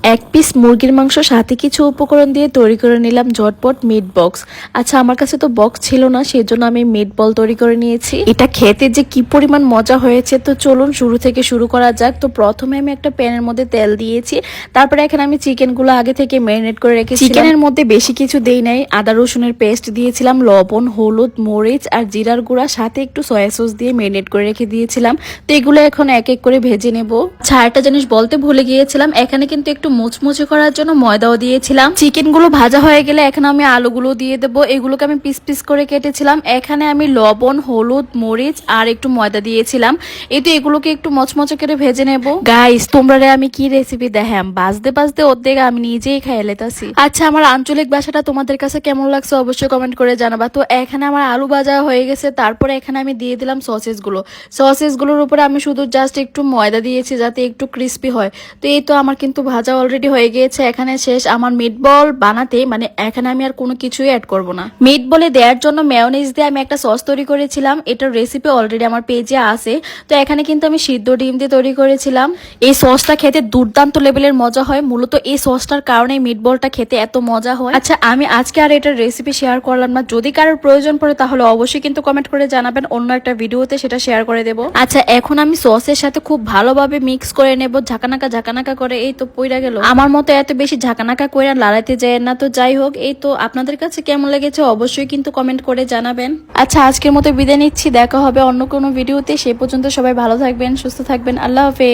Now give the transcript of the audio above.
এক পিস মুরগির মাংস সাথে কিছু উপকরণ দিয়ে তৈরি করে নিলাম ঝটপট মিট বক্স। আচ্ছা, আমার কাছে তো বক্স ছিল না, সেজন্য আমি মিট বল তৈরি করে নিয়েছি। এটা খেতে যে কি পরিমাণ মজা হয়েছে, তো চলুন শুরু থেকে শুরু করা যাক। তো প্রথমে আমি একটা প্যানের মধ্যে তেল দিয়েছি, তারপরে এখানে আমি চিকেনগুলো আগে থেকে ম্যারিনেট করে রেখেছি। চিকেনের মধ্যে বেশি কিছু দেই নাই, আদা রসুনের পেস্ট দিয়েছিলাম, লবণ, হলুদ, মরিচ আর জিরার গুঁড়া, সাথে একটু সয়া সস দিয়ে ম্যারিনেট করে রেখে দিয়েছিলাম। তো এগুলো এখন এক এক করে ভেজে নেব। আচ্ছা, একটা জিনিস বলতে ভুলে গিয়েছিলাম, এখানে কিন্তু একটু মুচমুচে করার জন্য ময়দাও দিয়েছিলাম। চিকেন গুলো ভাজা হয়ে গেলে এখানে আমি আলুগুলো দিয়ে দেবো। এগুলোকে আমি পিস পিস করে কেটেছিলাম। এখানে আমি লবণ, হলুদ, মরিচ আর একটু ময়দা দিয়েছিলাম। এই তো এগুলোকে একটু মচমচে করে ভেজে নেব। গাইস, তোমরা আমি কি রেসিপি দেখাম, বাজতে বাজতে অর্ধেক আমি নিজেই খাইয়ে লেতাছি। আচ্ছা, আমার আঞ্চলিক ভাষাটা তোমাদের কাছে কেমন লাগছে অবশ্যই কমেন্ট করে জানাবা। তো এখানে আমার আলু ভাজা হয়ে গেছে, তারপরে এখানে আমি দিয়ে দিলাম সসেস গুলোর উপরে আমি শুধু জাস্ট একটু ময়দা দিয়েছি যাতে একটু ক্রিস্পি হয়। তো এই তো আমার কিন্তু ভাজা অলরেডি হয়ে গিয়েছে, এখানে শেষ আমার মিট বল বানাতে। মানে এখানে আমি আর কোনো কিছুই অ্যাড করব না। মিট বলে দেওয়ার জন্য মেয়োনিজ দিয়ে আমি একটা সস তৈরি করেছিলাম, এটার রেসিপি অলরেডি আমার পেজে আছে। তো এখানে কিন্তু আমি সিদ্ধ ডিম দিয়ে তৈরি করেছিলাম। এই সসটা খেতে দুর্দান্ত লেভেলের মজা হয়, মূলত এই সসটার কারণে মিট বলটা খেতে এত মজা হয়। আচ্ছা, আমি আজকে আর এটার রেসিপি শেয়ার করলাম না, যদি কারোর প্রয়োজন পড়ে তাহলে অবশ্যই কিন্তু কমেন্ট করে জানাবেন, অন্য একটা ভিডিওতে সেটা শেয়ার করে দেবো। আচ্ছা, এখন আমি সসের সাথে খুব ভালোভাবে মিক্স করে নেব, ঝাঁকানাকা করে। এই তো পইরা গেল। আমার মতো এত বেশি ঝাঁকানাকা করে লাড়াইতে যায় না। তো যাই হোক, এই তো আপনাদের কাছে কেমন লেগেছে অবশ্যই কিন্তু কমেন্ট করে জানাবেন। আচ্ছা, আজকের মতো বিদায় নিচ্ছি, দেখা হবে অন্য কোনো ভিডিওতে। সে পর্যন্ত সবাই ভালো থাকবেন, সুস্থ থাকবেন। আল্লাহ হাফেজ।